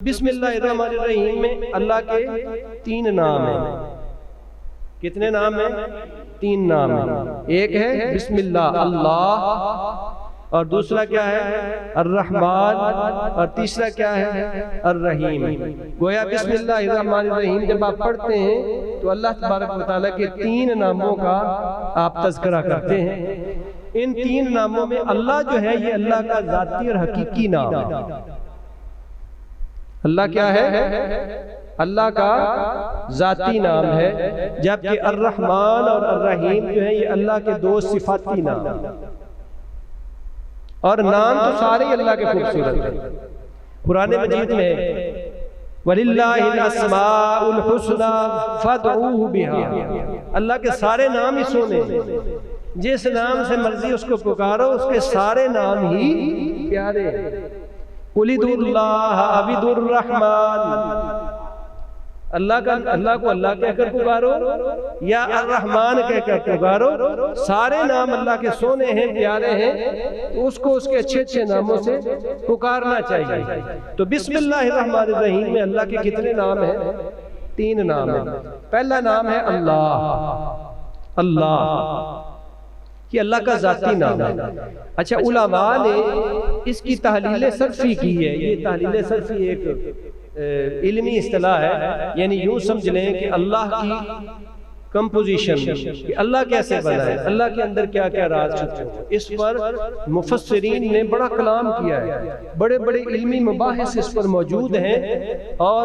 بسم اللہ الرحمن الرحیم میں اللہ کے 3 نام ہیں۔ کتنے نام ہیں؟ 3 نام ہیں۔ ایک ہے بسم اللہ اللہ، اور دوسرا کیا ہے؟ الرحمن، اور تیسرا کیا ہے؟ الرحیم۔ گویا بسم اللہ الرحمن الرحیم جب آپ پڑھتے ہیں تو اللہ تبارک و تعالیٰ کے 3 ناموں کا آپ تذکرہ کرتے ہیں۔ ان 3 ناموں میں اللہ جو ہے یہ اللہ کا ذاتی اور حقیقی نام ہے۔ اللہ کیا ہے؟ اللہ کا ذاتی نام ہے، جبکہ الرحمن اور الرحیم جو ہے یہ اللہ کے 2 صفاتی نام ہیں۔ اور نام تو سارے اللہ کے خوبصورت ہیں۔ قرآن مجید میں وَلِلَّهِ الْأَسْمَاءُ الْحُسْنَى فَادْعُوهُ بِهَا، اللہ کے سارے نام ہی سونے ہیں، جس نام سے مرضی اس کو پکارو، اس کے سارے نام ہی پیارے ہیں۔ قُلِ ادْعُوا اللَّهَ أَوِ ادْعُوا الرَّحْمَنَ، اللہ کو اللہ کہہ کر پکارو یا الرحمن کہہ کر پکارو، سارے نام اللہ کے سونے ہیں، پیارے ہیں، تو اس کو اس کے اچھے اچھے ناموں سے پکارنا چاہیے۔ تو بسم اللہ الرحمن الرحیم میں اللہ کے کتنے نام ہیں؟ 3 نام ہیں۔ پہلا نام ہے اللہ، اللہ یہ اللہ کا ذاتی نام ہے۔ اچھا، علماء نے اس کی تحلیل صرفی کی ہے۔ یہ تحلیل صرفی ایک علمی اصطلاح ہے، یعنی یوں سمجھ لیں کہ اللہ کی کمپوزیشن، کہ اللہ کیسے بنا ہے، اللہ کے اندر کیا کیا راز چھپے ہیں، اس پر مفسرین نے بڑا کلام کیا ہے، بڑے بڑے علمی مباحث اس پر موجود ہیں، اور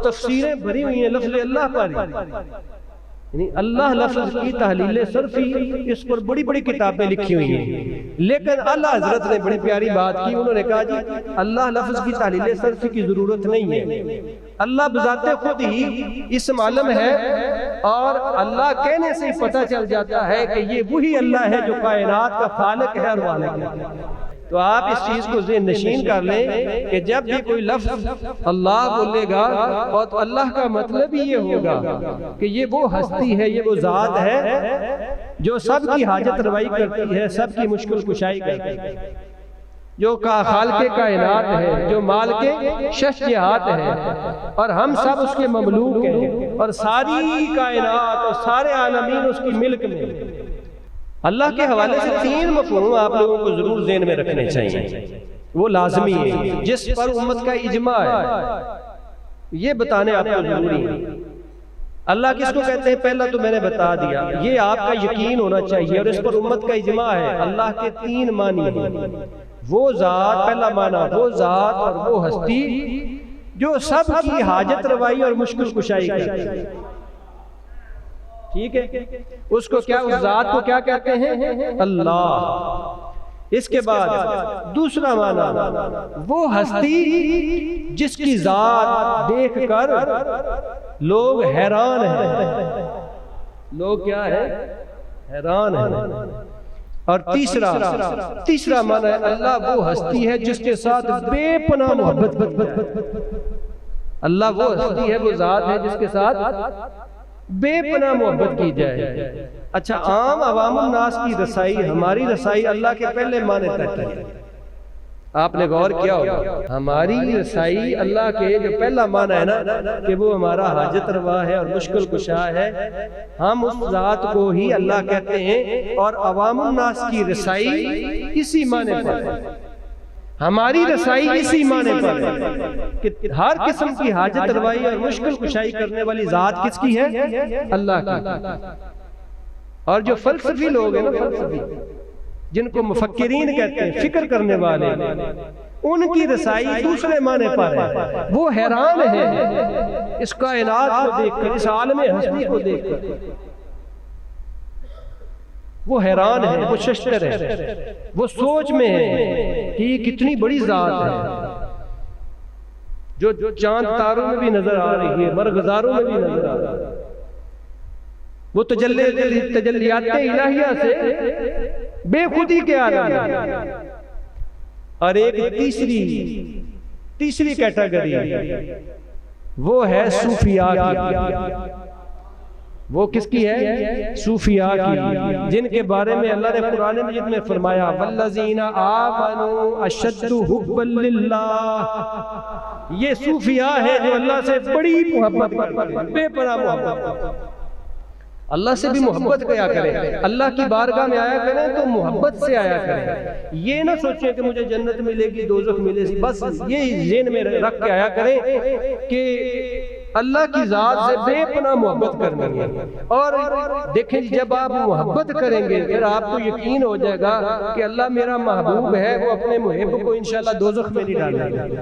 تفسیریں بھری ہوئی ہیں لفظ اللہ پر، یعنی اللہ لفظ کی تحلیل صرفی، اس پر بڑی بڑی کتابیں لکھی ہوئی ہیں۔ لیکن اللہ حضرت نے بڑی پیاری بات کی، انہوں نے کہا جی اللہ لفظ کی تحلیل صرفی کی ضرورت نہیں ہے، اللہ بذات خود ہی اسم عالم ہے، اور اللہ کہنے سے ہی پتہ چل جاتا ہے کہ یہ وہی اللہ ہے جو کائنات کا خالق ہے اور مالک ہے۔ تو آپ اس چیز کو ذہن نشین کر لیں کہ جب بھی کوئی لفظ اللہ بولے گا، اور تو اللہ کا مطلب ہی یہ ہوگا کہ یہ وہ ہستی ہے، یہ وہ ذات ہے جو سب کی حاجت روائی کرتی ہے، سب کی مشکل کشائی کرتی ہے، جو خالق کائنات ہے، جو مالک شجاعت ہے، اور ہم سب اس کے مملوک ہیں، اور ساری کائنات اور سارے عالمین اس کی ملک میں۔ اللہ کے حوالے سے 3 مفہوم آپ لوگوں کو ضرور ذہن میں رکھنے چاہیے، وہ لازمی ہے، جس پر امت کا اجماع ہے، یہ بتانے آپ کو ضروری ہے۔ اللہ کس کو کہتے ہیں؟ پہلا تو میں نے بتا دیا، یہ آپ کا یقین ہونا چاہیے، اور اس پر امت کا اجماع ہے۔ اللہ کے 3 معنی ہیں، وہ ذات، پہلا معنی وہ ذات اور وہ ہستی جو سب کی حاجت روائی اور مشکل کشائی کرتی ہے، ٹھیک ہے؟ اس کو کیا، اس ذات کو کیا کہتے ہیں؟ اللہ۔ اس کے بعد دوسرا معنی وہ ہستی جس کی ذات دیکھ کر لوگ حیران ہیں، لوگ کیا ہے؟ حیران ہیں۔ اور تیسرا معنی ہے اللہ وہ ہستی ہے جس کے ساتھ بے پناہ محبت، اللہ وہ ہستی ہے، وہ ذات ہے جس کے ساتھ بے پناہ محبت کی جائے۔ اچھا، عام عوام الناس کی رسائی، ہماری رسائی اللہ کے پہلے معنی تک ہے۔ آپ نے غور کیا ہوگا، ہماری رسائی اللہ کے جو پہلا معنی ہے نا کہ وہ ہمارا حاجت روا ہے اور مشکل کشا ہے، ہم اس ذات کو ہی اللہ کہتے ہیں، اور عوام الناس کی رسائی اسی معنی پر ہے، ہماری رسائی اسی معنی پر ہے کہ ہر قسم کی حاجت روائی اور مشکل کشائی کرنے والی ذات کس کی ہے؟ اللہ کی۔ اور جو فلسفی لوگ ہیں نا، فلسفی جن کو مفکرین کہتے ہیں، فکر کرنے والے، ان کی رسائی دوسرے معنی پر ہے، وہ حیران ہیں اس کائنات کو دیکھ کر، اس عالم ہستی کو دیکھ کر، وہ حیران ہے، وہ ششدر ہے، وہ سوچ میں ہے کہ یہ کتنی بڑی ذات ہے، جو چاند تاروں میں بھی نظر آ رہی ہے، مرغزاروں میں بھی نظر آ رہی ہے، وہ تجلیات الہیہ سے بے خودی کے عالم ہے۔ اور ایک تیسری کیٹیگری وہ ہے صوفیاء کی، وہ کس کی ہے؟ صوفیاء کی، جن کے بارے میں اللہ نے قرآن مجید میں فرمایا والذین آمنوا اشد حبا للہ، یہ صوفیاء ہے جو اللہ سے بڑی محبت کرتے ہیں، بے پناہ محبت۔ اللہ سے بھی محبت کیا کریں، اللہ کی بارگاہ میں آیا کریں تو محبت سے آیا کریں، یہ نہ سوچیں کہ مجھے جنت ملے گی دوزخ ملے گی، بس یہ ذہن میں رکھ کے آیا کریں کہ اللہ کی ذات سے بے پناہ محبت کرنی ہے۔ اور دیکھیں جب آپ محبت کریں گے پھر آپ کو یقین ہو جائے گا کہ اللہ میرا محبوب ہے، وہ اپنے محب کو انشاءاللہ دوزخ میں نہیں ڈالے گا۔